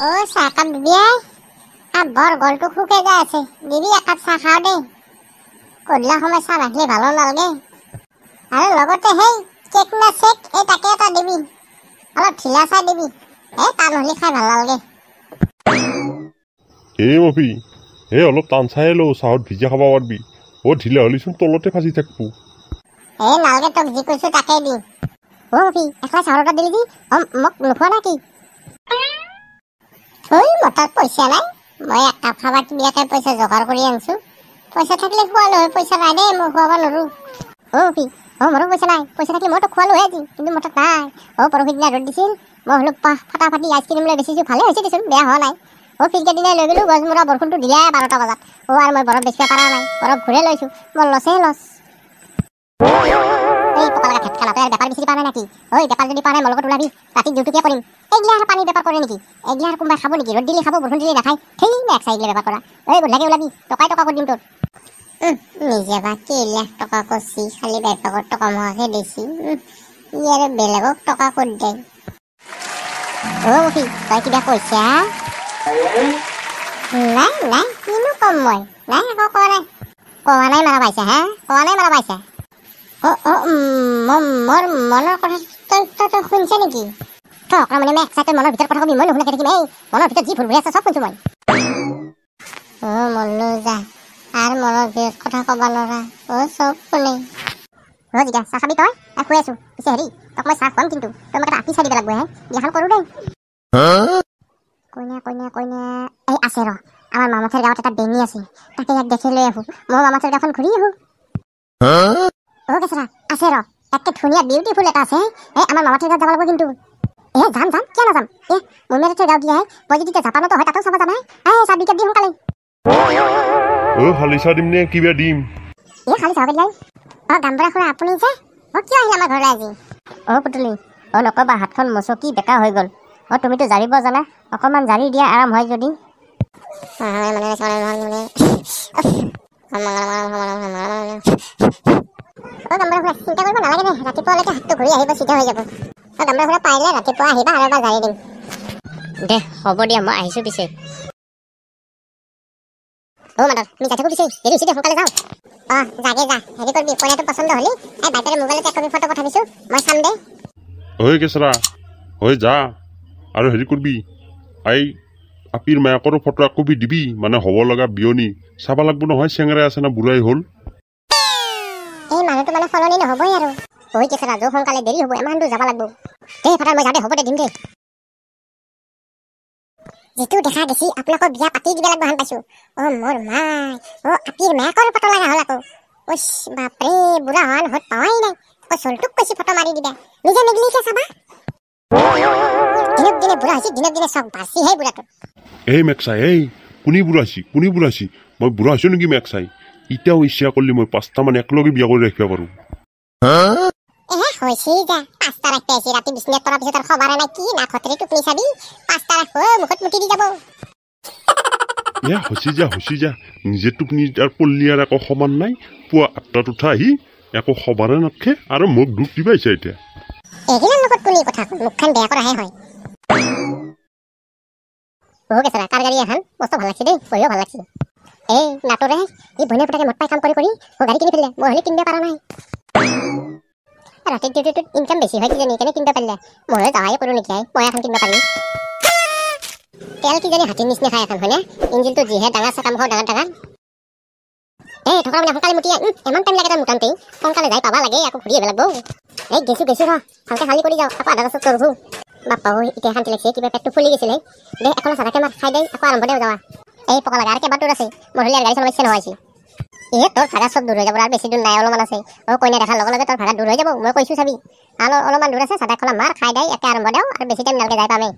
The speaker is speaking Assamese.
ও চাহ কাপ দিবি বৰ গলটো শুকে যাই আছে দিবি একাপ চাহ খাওঁ দেই গধূলা সময় চাহ নাখিলে ভালো নালাগে আৰু লগতে সেই কেক না চেক এই তাকে এটা দিবি অলপ ঢিলা চাহ দিবি টান হ'লে খাই ভাল নালাগে মফি অলপ টান চাহে লওঁ চাহত ভিজা খাব পাৰবি ঢিলা হ'লিচোন তলতে ফাঁচি থাকবো নালাগে তোক যি কৈছো তাকে দি মফি একলা চাহৰ এটা দিলি মোক নোখোৱা নেকি মতাত পইচা নাই মই এক কাপ খাবাৰ কিবাকে পইচা জোগাৰ কৰি আনছো পইচা থাকিলে খোৱালো হয় পইচা নাই দেই মই খুৱাব নোৱাৰো মফি মোৰো পইচা নাই পইচা থাকিলে মইতো খোৱালো হয় আজি কিন্তু মতাত নাই পৰহি দিনা ৰ'দ দিছিল মই হলো ফাটাফাটি আইচক্ৰীম লৈ বেচিছো ভালে হৈছে দেচোন বেয়া হোৱা নাই ফিল্টাৰ দিনাই লৈ গ'লো গছমূৰা বৰষুণটো দিলে 12টা বজাত আৰু মই বৰফ বেচিব পৰা নাই বৰফ ঘূৰে লৈছো মই লছে লছ এই পকালগা খেতখানা তই বেপাৰ বেছি পাৰা নেকি বেপাৰ যদি পাৰা নাই মোৰ লগত ওলাবি ৰাতি ডিউটিকে কৰিম এইগিলা আৰু পানী বেপাৰ কৰে নেকি এইগিলা আৰু কোনোবাই খাব নেকি ৰ'দ দিলে খাব বৰষুণ দিলে নাখায় সেই এক চাইগিলা বেপাৰ কৰা গধূলাকে ওলাবি টকা কৰি দিম তোৰ নিজে বা কেইলাখ টকা কৰছি খালি বেপাৰত টকা মহাকে দিছি আৰু বেলেগক টকা কৰি দে মফি তই কিবা কৈছা নাই কিনো কম মই নাই একো কোৱা নাই মাৰা পাইছা কোৱা নাই মাৰা পাইছা মোৰ মনৰ কথা তই শুনছে নেকি তই মানে মই একচাইটে মনৰ ভিতৰত কথা কবি মই নুশুনাকে থাকিম মনৰ ভিতৰত যি ভুল ভুৰি আছে চব শুনছো মই মনলো যা আৰু মনৰ ভিতৰত কথা কবা নোৱাৰা চব শুনে জিকা চাহ খাবি তই শুই আছো পিছে হেৰি তোক মই চাহ খুৱাম কিন্তু তই মোক আপি চাই দিব লাগব বিয়াখন কৰো দেই কইনা এই আছে ৰ আমাৰ মামাথেৰ গাঁৱত এটা বেঙি আছে তাকে ইয়াক দেখি লৈ আহো মই মামাথেৰ গাঁওখন ঘূৰি আহো কেঁচৰা আছে ৰ একে ধুনীয়া বিউটিফুল এটা আছে আমাৰ মামাথেৰ গাঁৱত যাব লাগিব কিন্তু যাম কিয় নাযাম মোৰ মেথেৰ গাঁৱত দিয়া মই যদি জাপানতো হয় তাতো চাব যাম চাহ বিকেট দি সোনকালে খালি চাহ দিম নে কিবা দিম খালি চাহকে দিয়াই গামবৰা খুৰা আপুনি যে কিয় আহিলে আমাৰ ঘৰলৈ আজি পুতুলি নকবা হাতখন মচকি বেকা হৈ গ'ল তুমিতো জাৰিব জানা অকণমান জাৰি দিয়া আৰাম হয় যদি চিন্তা কৰিব নালাগে দে ৰাতিপুৱালৈকে হাতটো ঘূৰি আহিব চিধা হৈ যাব গামবৰা খুৰা পাৰিলে ৰাতিপুৱা আহিবা আৰু এবাৰ জাৰি দিম দে হ'ব দিয়া মই আহিছো পিছে মাদাৰ তুমি যাই থাকো পিছে হেৰি হৈছে দে সোনকালে যাওঁ যাগে যা হেৰি কৰিবি কইনাটো পচন্দ হ'লি বাইদেউৰ মোবাইলতে একপি ফটো পঠাবিছো মই চাম দে কেঁচৰা যা আৰু হেৰি কৰবি আপিৰ মায়াকৰো ফটো একপি দিবি মানে হ'ব লগা বিয়নী চাব লাগব নহয় চেঙেৰাই আছে না বুঢ়াই হ'ল মানুহটো মানে সলনি নহবই আৰু কেঁচৰা যো সোনকালে দেৰি হ'ব ইমান দূৰ যাব লাগব ফাটাৰ মই যাওঁতে হ'ব দে দিম দে যিটো দেখা দেখি আপোনালোকৰ বিয়া পাতি দিব লাগব হান পাইছো মোৰ মাই আপিৰ মায়াকৰ ফটো লগা হ'ল আকৌ বাপৰে বুঢ়া হোৱা নহত পাৱাই নাই চলটোক কৈছি ফটো মাৰি দিবা নিজে নেগলিছে চাবা দিনক দিনে বুঢ়া হৈছে দিনক দিনে চব বাচিহে বুঢ়াটো মেক্সাই কোনি বুঢ়াছি মই বুঢ়া হৈছো নেকি মেক্সাই এতিয়াও ইচ্ছা কৰিলে মই 5টা মান একেলগে বিয়া কৰি ৰাখিব পাৰো হৈছে যা 5টা ৰাখি আছি ৰাতি বিছনাত পৰা পিছত খবৰ নাই কি না খতৰি টোপনি চাবি 5টা ৰাখ মুখত মুটি দি যাব হৈছে যা নিজে টোপনি আৰু পল্লি আৰু একো সমান নাই পুৱা 8টাত উঠা আহি একো খবৰে নাথকে আৰু মোক দুখ দিবাইছে এতিয়া এগিলাৰ লগত কোনি কথা মুখখন বেয়া কৰাহে হয় কেঁচৰা কাৰ গাড়ী এখন বস্তু ভাল লাগছে দেই পঢ়িও ভাল লাগছে নাটৰে এই বইনা পটাকে মদ পাই কাম কৰি গাড়ী কিনি ফেলে মই হ'লে কিনিব পৰা নাই ৰাতিৰ ডিউটিটোত ইনকাম বেছি হয় কিজানি কেনে কিনিব পাৰিলে ময়ো যাৱাই কৰোঁ নেকি মই এখন কিনিব পাৰিম তেল কিজানি হাতীৰ নিচিনা খাই এখন হয়নে ইঞ্জিনটো যিহে ডাঙৰ চাকাম খাওঁ ডাঙৰ থকা মানে সোনকালে মুটি ইমান টাইম লাগে তাৰ মোটামুটি সোনকালে যাই পাবা লাগে আকৌ ঘূৰি আহিব লাগব গেছো ৰ ভালকৈ খালী কৰি যাওঁ আকৌ আধা ৰাস্তাত তৰভো বাপ্পা এতিয়া শান্তি লাগিছে কিবা পেটটো ফুলি গৈছিলে দে একলা চাধাকে মাৰ খাই দে আকৌ আৰম্ভ দে যাৱা পকা লগা আৰু কেইবাৰ দূৰ আছে মোৰ হ'লে গাড়ী চলাব ইচ্ছা নহৈছে তোৰ ভাড়া চব দূৰ হৈ যাব আৰু বেছি দূৰ নাই অলপমান আছে কইনা দেখাৰ লগে লগে তোৰ ভাড়া দূৰ হৈ যাব মই কৈছো চাবি অলপমান দূৰ আছে চাধা খোলা মাৰ খাই দে একে আৰম্ভ দেও আৰু বেছি টাইম নালাগে যাই পামেই